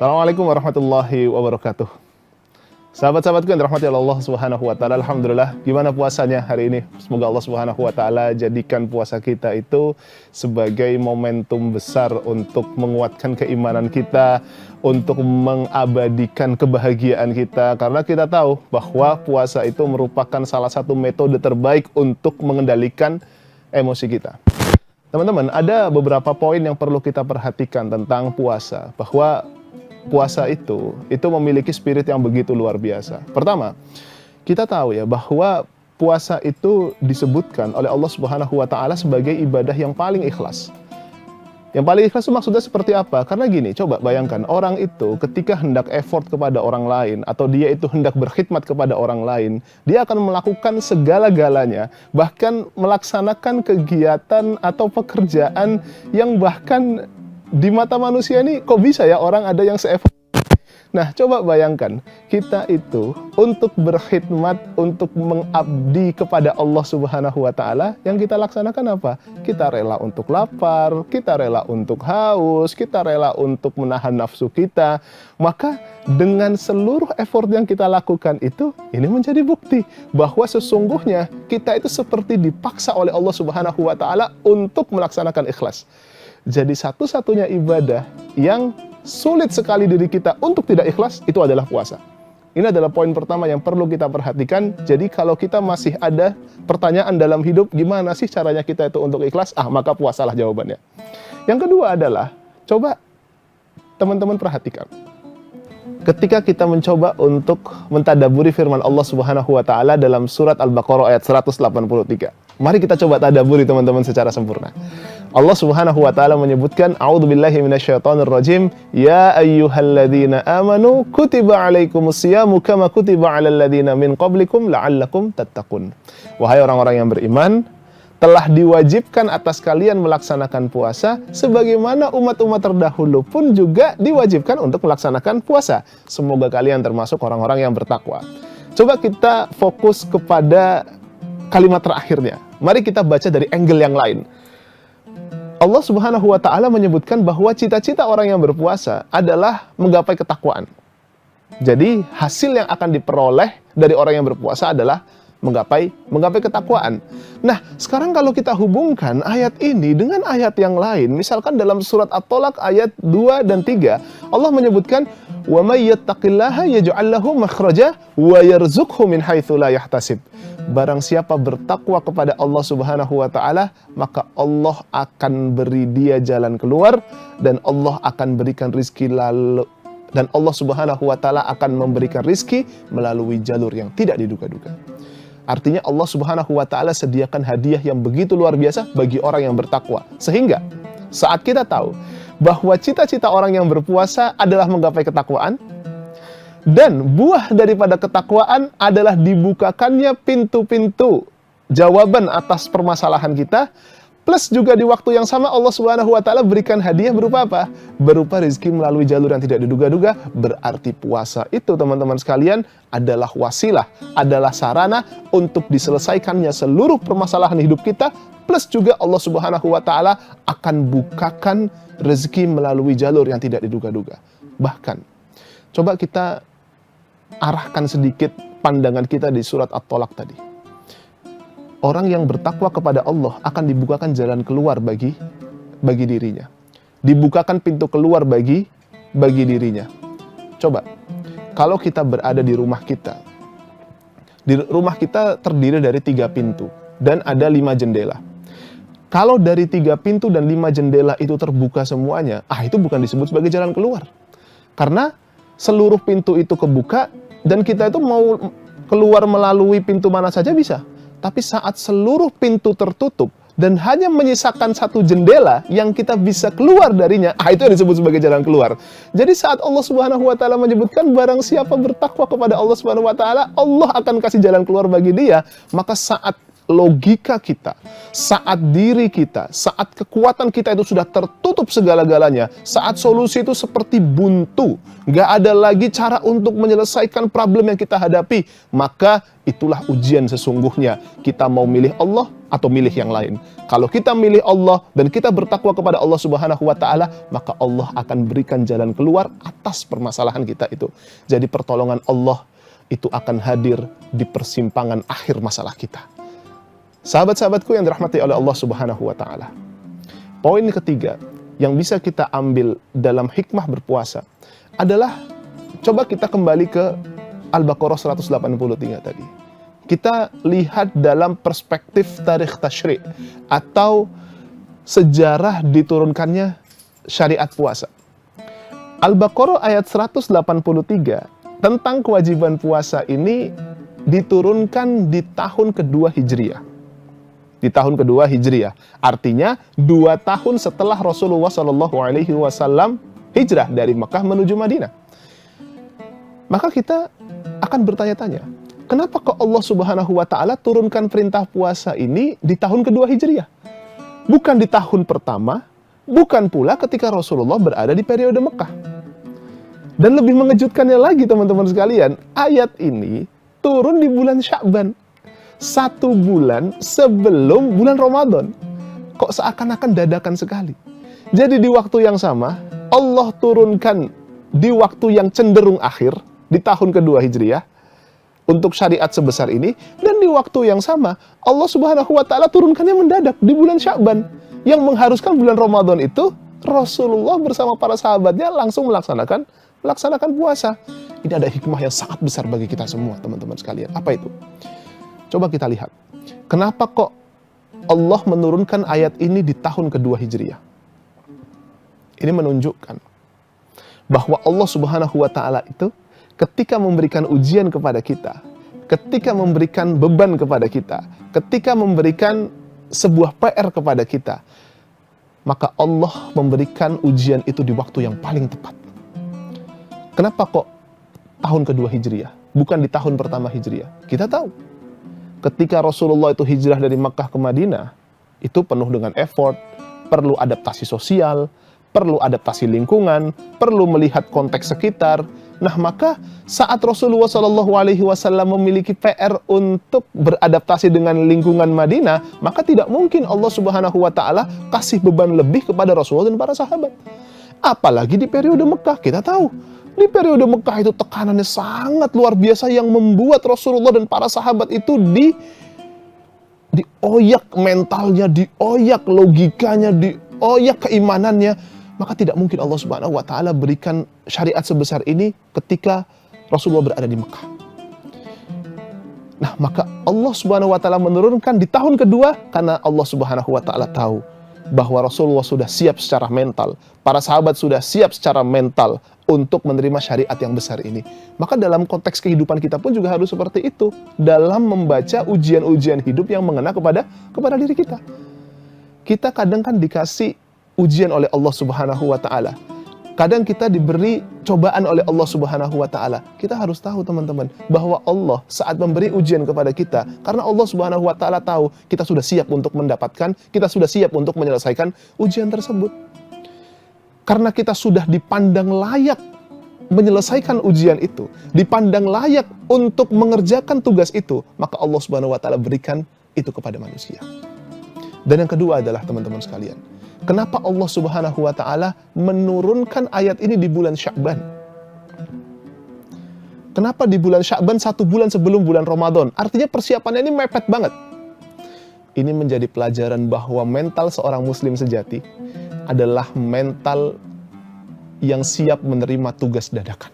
Assalamualaikum warahmatullahi wabarakatuh. Sahabat-sahabatku yang dirahmati Allah Subhanahu wa taala, alhamdulillah. Gimana puasanya hari ini? Semoga Allah Subhanahu wa taala jadikan puasa kita itu sebagai momentum besar untuk menguatkan keimanan kita, untuk mengabadikan kebahagiaan kita, karena kita tahu bahwa puasa itu merupakan salah satu metode terbaik untuk mengendalikan emosi kita. Teman-teman, ada beberapa poin yang perlu kita perhatikan tentang puasa, bahwa puasa itu memiliki spirit yang begitu luar biasa. Pertama, kita tahu ya bahwa puasa itu disebutkan oleh Allah Subhanahu wa taala sebagai ibadah yang paling ikhlas. Yang paling ikhlas itu maksudnya seperti apa? Karena gini, coba bayangkan orang itu ketika hendak effort kepada orang lain atau dia itu hendak berkhidmat kepada orang lain, dia akan melakukan segala-galanya, bahkan melaksanakan kegiatan atau pekerjaan yang bahkan di mata manusia ini kok bisa ya orang ada yang se-effort. Nah, coba bayangkan, kita itu untuk berkhidmat, untuk mengabdi kepada Allah Subhanahu wa taala, yang kita laksanakan apa? Kita rela untuk lapar, kita rela untuk haus, kita rela untuk menahan nafsu kita. Maka dengan seluruh effort yang kita lakukan itu, ini menjadi bukti bahwa sesungguhnya kita itu seperti dipaksa oleh Allah Subhanahu wa taala untuk melaksanakan ikhlas. Jadi satu-satunya ibadah yang sulit sekali diri kita untuk tidak ikhlas itu adalah puasa. Ini adalah poin pertama yang perlu kita perhatikan. Jadi kalau kita masih ada pertanyaan dalam hidup, gimana sih caranya kita itu untuk ikhlas? Maka puasalah jawabannya. Yang kedua adalah, coba teman-teman perhatikan. Ketika kita mencoba untuk mentadaburi firman Allah Subhanahu wa taala dalam surat Al-Baqarah ayat 183. Mari kita coba tadaburi teman-teman secara sempurna. Allah Subhanahu wa taala menyebutkan, a'udzubillahi minasyaitonirrajim, ya ayyuhalladzina amanu kutiba alaikumusyamu kama kutiba alal ladzina min qablikum la'allakum tattaqun. Wahai orang-orang yang beriman, telah diwajibkan atas kalian melaksanakan puasa sebagaimana umat-umat terdahulu pun juga diwajibkan untuk melaksanakan puasa. Semoga kalian termasuk orang-orang yang bertakwa. Coba kita fokus kepada kalimat terakhirnya. Mari kita baca dari angle yang lain. Allah Subhanahu wa taala menyebutkan bahwa cita-cita orang yang berpuasa adalah menggapai ketakwaan. Jadi hasil yang akan diperoleh dari orang yang berpuasa adalah menggapai ketakwaan. Nah, sekarang kalau kita hubungkan ayat ini dengan ayat yang lain, misalkan dalam surat At-Tolaq ayat 2 dan 3, Allah menyebutkan, "Wa may yattaqillaha yaj'al lahu makhraja wa yarzuqhu min haitsu la yahtasib." Barang siapa bertakwa kepada Allah Subhanahu wa taala, maka Allah akan beri dia jalan keluar dan Allah akan berikan rizki dan Allah Subhanahu wa taala akan memberikan rizki melalui jalur yang tidak diduga-duga. Artinya Allah Subhanahu wa taala sediakan hadiah yang begitu luar biasa bagi orang yang bertakwa. Sehingga saat kita tahu bahwa cita-cita orang yang berpuasa adalah menggapai ketakwaan, dan buah daripada ketakwaan adalah dibukakannya pintu-pintu jawaban atas permasalahan kita, plus juga di waktu yang sama Allah Subhanahu wa taala berikan hadiah berupa apa? Berupa rezeki melalui jalur yang tidak diduga-duga. Berarti puasa itu teman-teman sekalian adalah wasilah, adalah sarana untuk diselesaikannya seluruh permasalahan hidup kita, plus juga Allah Subhanahu wa taala akan bukakan rezeki melalui jalur yang tidak diduga-duga. Bahkan coba kita arahkan sedikit pandangan kita di surat At-Tolaq tadi. Orang yang bertakwa kepada Allah akan dibukakan jalan keluar bagi dirinya. Dibukakan pintu keluar bagi dirinya. Coba, kalau kita berada di rumah kita. Di rumah kita terdiri dari 3 pintu dan ada 5 jendela. Kalau dari 3 pintu dan 5 jendela itu terbuka semuanya, itu bukan disebut sebagai jalan keluar. Karena seluruh pintu itu kebuka dan kita itu mau keluar melalui pintu mana saja bisa. Tapi saat seluruh pintu tertutup dan hanya menyisakan 1 jendela yang kita bisa keluar darinya, itu yang disebut sebagai jalan keluar. Jadi saat Allah Subhanahu wa taala menyebutkan barang siapa bertakwa kepada Allah Subhanahu wa taala, Allah akan kasih jalan keluar bagi dia, maka saat logika kita, saat diri kita, saat kekuatan kita itu sudah tertutup segala-galanya, saat solusi itu seperti buntu, gak ada lagi cara untuk menyelesaikan problem yang kita hadapi, maka itulah ujian sesungguhnya. Kita mau milih Allah atau milih yang lain. Kalau kita milih Allah dan kita bertakwa kepada Allah Subhanahu wa taala, maka Allah akan berikan jalan keluar atas permasalahan kita itu. Jadi pertolongan Allah itu akan hadir di persimpangan akhir masalah kita. Sahabat-sahabatku yang dirahmati oleh Allah Subhanahu wa taala. Poin ketiga yang bisa kita ambil dalam hikmah berpuasa adalah, coba kita kembali ke Al-Baqarah 183 tadi. Kita lihat dalam perspektif tarikh tasyri' atau sejarah diturunkannya syariat puasa. Al-Baqarah ayat 183 tentang kewajiban puasa ini diturunkan di tahun kedua Hijriah. Di tahun kedua Hijriah. Artinya 2 tahun setelah Rasulullah SAW hijrah dari Mekah menuju Madinah. Maka kita akan bertanya-tanya, kenapa kok Allah Subhanahu wa taala turunkan perintah puasa ini di tahun kedua Hijriah? Bukan di tahun pertama, bukan pula ketika Rasulullah berada di periode Mekah. Dan lebih mengejutkannya lagi teman-teman sekalian, ayat ini turun di bulan Sya'ban. 1 bulan sebelum bulan Ramadan. Kok seakan-akan dadakan sekali. Jadi di waktu yang sama, Allah turunkan di waktu yang cenderung akhir, di tahun kedua Hijriah, untuk syariat sebesar ini, dan di waktu yang sama, Allah Subhanahu wa taala turunkannya mendadak di bulan Sya'ban, yang mengharuskan bulan Ramadan itu, Rasulullah bersama para sahabatnya langsung melaksanakan puasa. Ini ada hikmah yang sangat besar bagi kita semua, teman-teman sekalian. Apa itu? Coba kita lihat. Kenapa kok Allah menurunkan ayat ini di tahun kedua Hijriah? Ini menunjukkan bahwa Allah Subhanahu wa taala itu ketika memberikan ujian kepada kita, ketika memberikan beban kepada kita, ketika memberikan sebuah PR kepada kita, maka Allah memberikan ujian itu di waktu yang paling tepat. Kenapa kok tahun kedua Hijriah, bukan di tahun pertama Hijriah? Kita tahu, ketika Rasulullah itu hijrah dari Makkah ke Madinah, itu penuh dengan effort, perlu adaptasi sosial, perlu adaptasi lingkungan, perlu melihat konteks sekitar. Nah, maka saat Rasulullah SAW memiliki PR untuk beradaptasi dengan lingkungan Madinah, maka tidak mungkin Allah Subhanahu wa taala kasih beban lebih kepada Rasulullah dan para sahabat. Apalagi di periode Mekah, kita tahu. Di periode Mekah itu tekanannya sangat luar biasa yang membuat Rasulullah dan para sahabat itu dioyak mentalnya, dioyak logikanya, dioyak keimanannya. Maka tidak mungkin Allah Subhanahu wa taala berikan syariat sebesar ini ketika Rasulullah berada di Mekah. Nah, maka Allah Subhanahu wa taala menurunkan di tahun kedua karena Allah Subhanahu wa taala tahu bahwa Rasulullah sudah siap secara mental, para sahabat sudah siap secara mental untuk menerima syariat yang besar ini. Maka dalam konteks kehidupan kita pun juga harus seperti itu dalam membaca ujian-ujian hidup yang mengena kepada diri kita. Kita kadang kan dikasih ujian oleh Allah Subhanahu wa taala. Kadang kita diberi cobaan oleh Allah Subhanahu wa taala. Kita harus tahu teman-teman bahwa Allah saat memberi ujian kepada kita, karena Allah Subhanahu wa taala tahu kita sudah siap untuk mendapatkan, kita sudah siap untuk menyelesaikan ujian tersebut. Karena kita sudah dipandang layak menyelesaikan ujian itu, dipandang layak untuk mengerjakan tugas itu, maka Allah Subhanahu wa taala berikan itu kepada manusia. Dan yang kedua adalah teman-teman sekalian, kenapa Allah Subhanahu wa taala menurunkan ayat ini di bulan Sya'ban? Kenapa di bulan Sya'ban 1 bulan sebelum bulan Ramadan? Artinya persiapannya ini mepet banget. Ini menjadi pelajaran bahwa mental seorang muslim sejati adalah mental yang siap menerima tugas dadakan.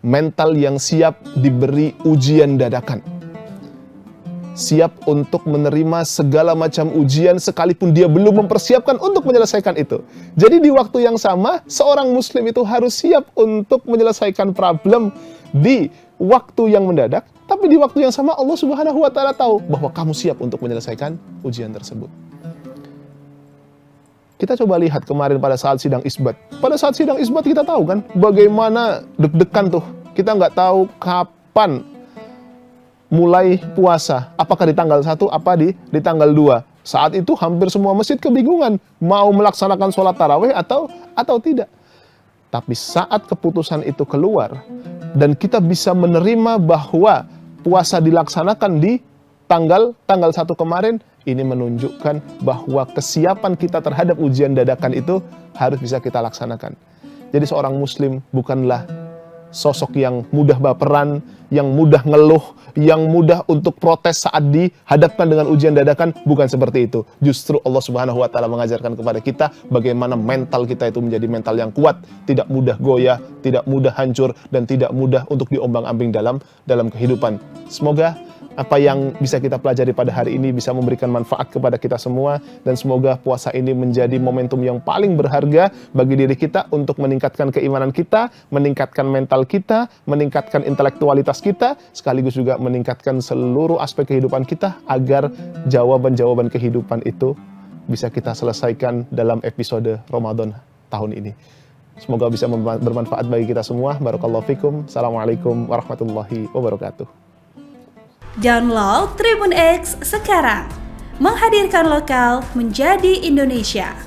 Mental yang siap diberi ujian dadakan. Siap untuk menerima segala macam ujian sekalipun dia belum mempersiapkan untuk menyelesaikan itu. Jadi di waktu yang sama, seorang muslim itu harus siap untuk menyelesaikan problem di waktu yang mendadak, tapi di waktu yang sama Allah Subhanahu wa taala tahu bahwa kamu siap untuk menyelesaikan ujian tersebut. Kita coba lihat kemarin pada saat sidang isbat. Pada saat sidang isbat kita tahu kan bagaimana deg-degan tuh. Kita nggak tahu kapan mulai puasa, apakah di tanggal 1, apa di tanggal 2. Saat itu hampir semua masjid kebingungan mau melaksanakan sholat tarawih atau tidak. Tapi saat keputusan itu keluar dan kita bisa menerima bahwa puasa dilaksanakan di tanggal 1 kemarin, Ini menunjukkan bahwa kesiapan kita terhadap ujian dadakan itu harus bisa kita laksanakan. Jadi seorang muslim bukanlah sosok yang mudah baperan, yang mudah ngeluh, yang mudah untuk protes saat dihadapkan dengan ujian dadakan. Bukan seperti itu. Justru Allah Subhanahu wa Ta'ala mengajarkan kepada kita bagaimana mental kita itu menjadi mental yang kuat, tidak mudah goyah, tidak mudah hancur, dan tidak mudah untuk diombang-ambing dalam kehidupan. Semoga apa yang bisa kita pelajari pada hari ini bisa memberikan manfaat kepada kita semua, dan semoga puasa ini menjadi momentum yang paling berharga bagi diri kita untuk meningkatkan keimanan kita, meningkatkan mental kita, meningkatkan intelektualitas kita, sekaligus juga meningkatkan seluruh aspek kehidupan kita agar jawaban-jawaban kehidupan itu bisa kita selesaikan dalam episode Ramadan tahun ini. Semoga bisa bermanfaat bagi kita semua. Barakallahu fikum. Assalamualaikum warahmatullahi wabarakatuh. Download Tribun X sekarang, menghadirkan lokal menjadi Indonesia.